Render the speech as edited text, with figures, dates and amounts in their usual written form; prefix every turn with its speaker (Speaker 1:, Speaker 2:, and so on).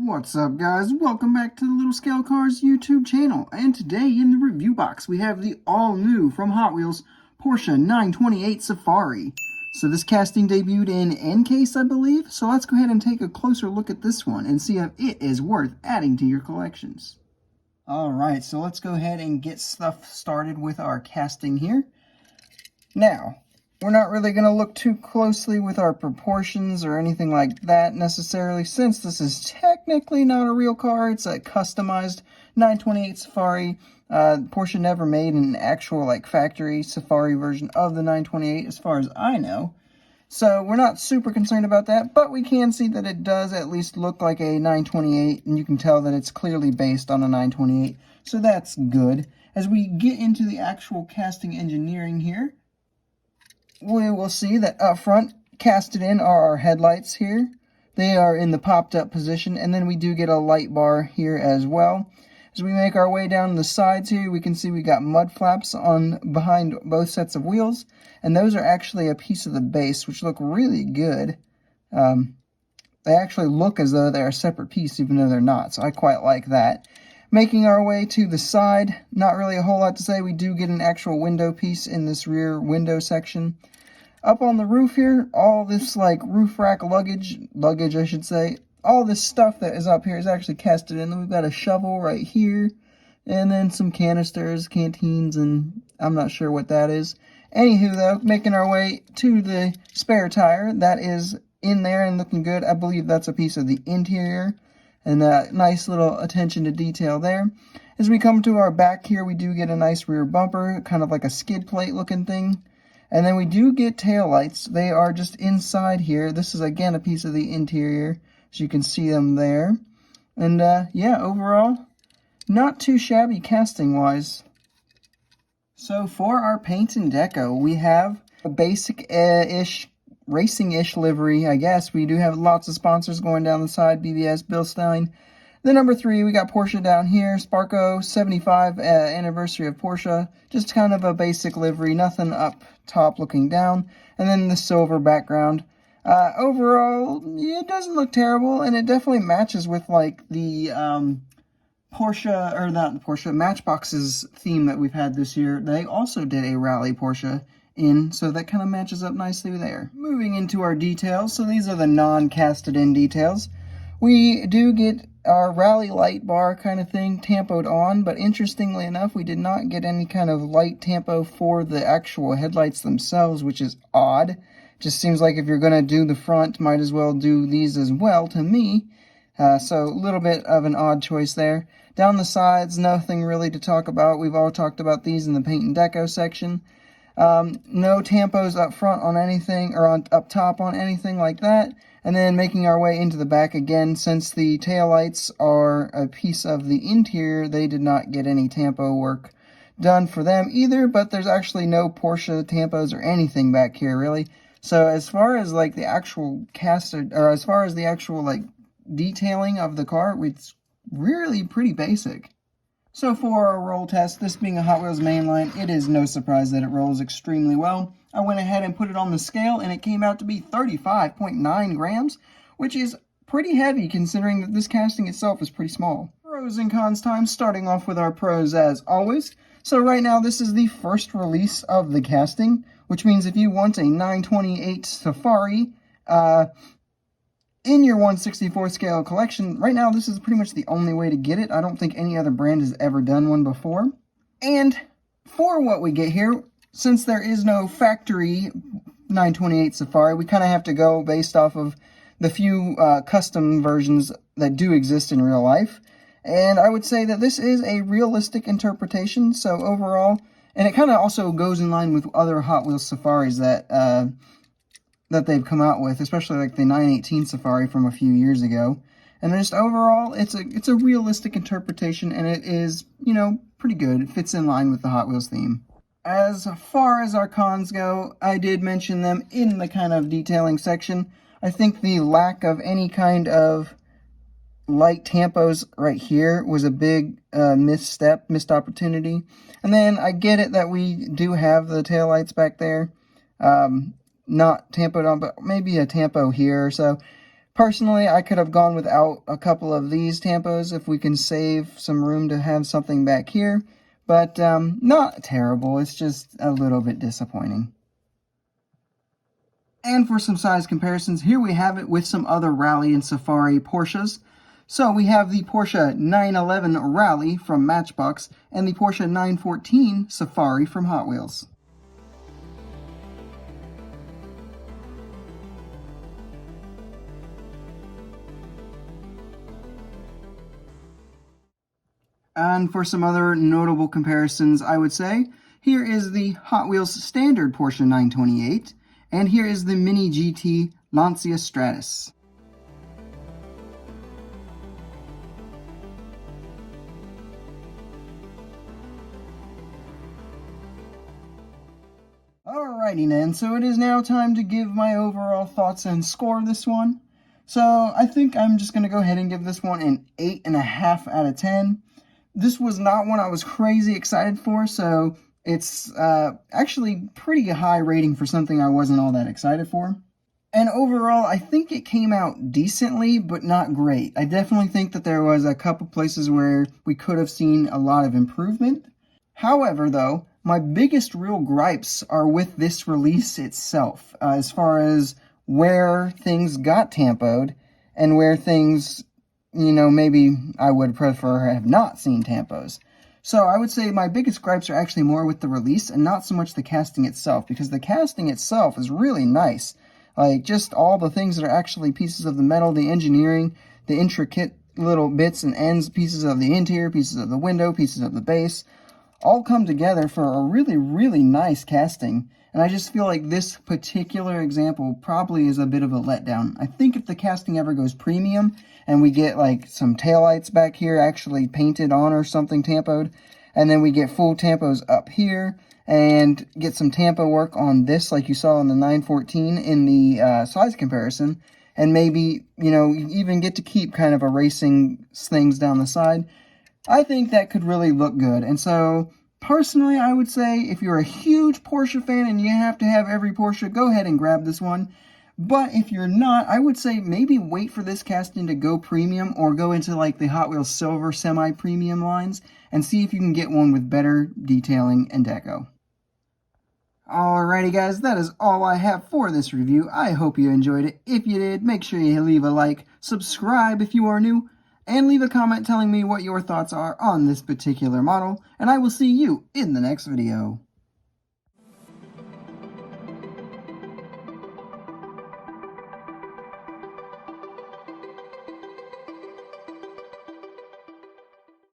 Speaker 1: What's up, guys? Welcome back to the Little Scale Cars YouTube channel. And today in the review box we have the all-new from Hot Wheels Porsche 928 Safari. So this casting debuted in N-Case, I believe. So let's go ahead and take a closer look at this one and see if it is worth adding to your collections. Alright, so let's go ahead and get stuff started with our casting here. Now, we're not really going to look too closely with our proportions or anything like that necessarily, since this is technically not a real car. It's a customized 928 Safari. Porsche never made an actual factory Safari version of the 928 as far as I know. So we're not super concerned about that, but we can see that it does at least look like a 928, and you can tell that it's clearly based on a 928. So that's good. As we get into the actual casting engineering here, we will see that up front, casted in are our headlights here. They are in the popped up position, and then we do get a light bar here as well. As we make our way down the sides here, we can see we got mud flaps on behind both sets of wheels, and those are actually a piece of the base, which look really good. They actually look as though they're a separate piece, even though they're not, so I quite like that. Making our way to the side, not really a whole lot to say. We do get an actual window piece in this rear window section. Up on the roof here, all this roof rack luggage I should say, all this stuff that is up here is actually casted in. Then we've got a shovel right here, and then some canisters, canteens, and I'm not sure what that is. Anywho though, making our way to the spare tire, that is in there and looking good. I believe that's a piece of the interior, and a nice little attention to detail there. As we come to our back here, we do get a nice rear bumper, kind of like a skid plate looking thing. And then we do get tail lights. They are just inside here. This is again a piece of the interior, as you can see them there. And yeah, overall, not too shabby casting wise. So for our paint and deco, we have a basic-ish, racing-ish livery, I guess. We do have lots of sponsors going down the side, BBS, Bilstein. The number 3, we got Porsche down here, Sparko, 75 anniversary of Porsche. Just kind of a basic livery, nothing up top looking down. And then the silver background. Overall, yeah, it doesn't look terrible, and it definitely matches with the Porsche, or not the Porsche, Matchbox's theme that we've had this year. They also did a rally Porsche in, so that kind of matches up nicely there. Moving into our details, so these are the non-casted in details. We do get our rally light bar kind of thing tampoed on, but interestingly enough, we did not get any kind of light tampo for the actual headlights themselves, which is odd. Just seems like if you're going to do the front, might as well do these as well to me. So a little bit of an odd choice there. Down the sides, nothing really to talk about. We've all talked about these in the paint and deco section. No tampos up front on anything, or up top on anything like that. And then making our way into the back again, since the taillights are a piece of the interior, they did not get any tampo work done for them either, but there's actually no Porsche tampos or anything back here really. So as far as the actual casted, or as far as the actual detailing of the car, it's really pretty basic. So for our roll test, this being a Hot Wheels mainline, it is no surprise that it rolls extremely well. I went ahead and put it on the scale, and it came out to be 35.9 grams, which is pretty heavy considering that this casting itself is pretty small. Pros and cons time, starting off with our pros as always. So right now, this is the first release of the casting, which means if you want a 928 Safari, in your 1/64 scale collection, right now this is pretty much the only way to get it. I don't think any other brand has ever done one before. And for what we get here, since there is no factory 928 Safari, we kind of have to go based off of the few custom versions that do exist in real life. And I would say that this is a realistic interpretation, so overall, and it kind of also goes in line with other Hot Wheels Safaris that they've come out with, especially the 918 Safari from a few years ago. And just overall, it's a realistic interpretation, and it is, pretty good. It fits in line with the Hot Wheels theme. As far as our cons go, I did mention them in the kind of detailing section. I think the lack of any kind of light tampos right here was a big missed opportunity. And then I get it that we do have the taillights back there. Not tampoed on, but maybe a tampo here or so. Personally, I could have gone without a couple of these tampos if we can save some room to have something back here. But not terrible, it's just a little bit disappointing. And for some size comparisons, here we have it with some other Rally and Safari Porsches. So we have the Porsche 911 Rally from Matchbox and the Porsche 914 Safari from Hot Wheels. And for some other notable comparisons, I would say, here is the Hot Wheels standard Porsche 928, and here is the Mini GT Lancia Stratus. Alrighty then, so it is now time to give my overall thoughts and score this one. So I think I'm just going to go ahead and give this one an 8.5 out of 10. This was not one I was crazy excited for, so it's actually pretty high rating for something I wasn't all that excited for. And overall, I think it came out decently, but not great. I definitely think that there was a couple places where we could have seen a lot of improvement. However, though, my biggest real gripes are with this release itself, as far as where things got tampoed and where things, you know, maybe I would prefer have not seen tampos. So I would say my biggest gripes are actually more with the release and not so much the casting itself, because the casting itself is really nice. Like, just all the things that are actually pieces of the metal, the engineering, the intricate little bits and ends, pieces of the interior, pieces of the window, pieces of the base, all come together for a really, really nice casting. And I just feel like this particular example probably is a bit of a letdown. I think if the casting ever goes premium and we get like some taillights back here actually painted on or something tampoed, and then we get full tampos up here and get some tampo work on this like you saw on the 914 in the size comparison, and maybe, you know, you even get to keep kind of erasing things down the side, I think that could really look good. And so, personally, I would say if you're a huge Porsche fan and you have to have every Porsche, go ahead and grab this one. But if you're not, I would say maybe wait for this casting to go premium or go into like the Hot Wheels Silver semi-premium lines and see if you can get one with better detailing and deco. Alrighty guys, that is all I have for this review. I hope you enjoyed it. If you did, make sure you leave a like, subscribe if you are new, and leave a comment telling me what your thoughts are on this particular model, and I will see you in the next video.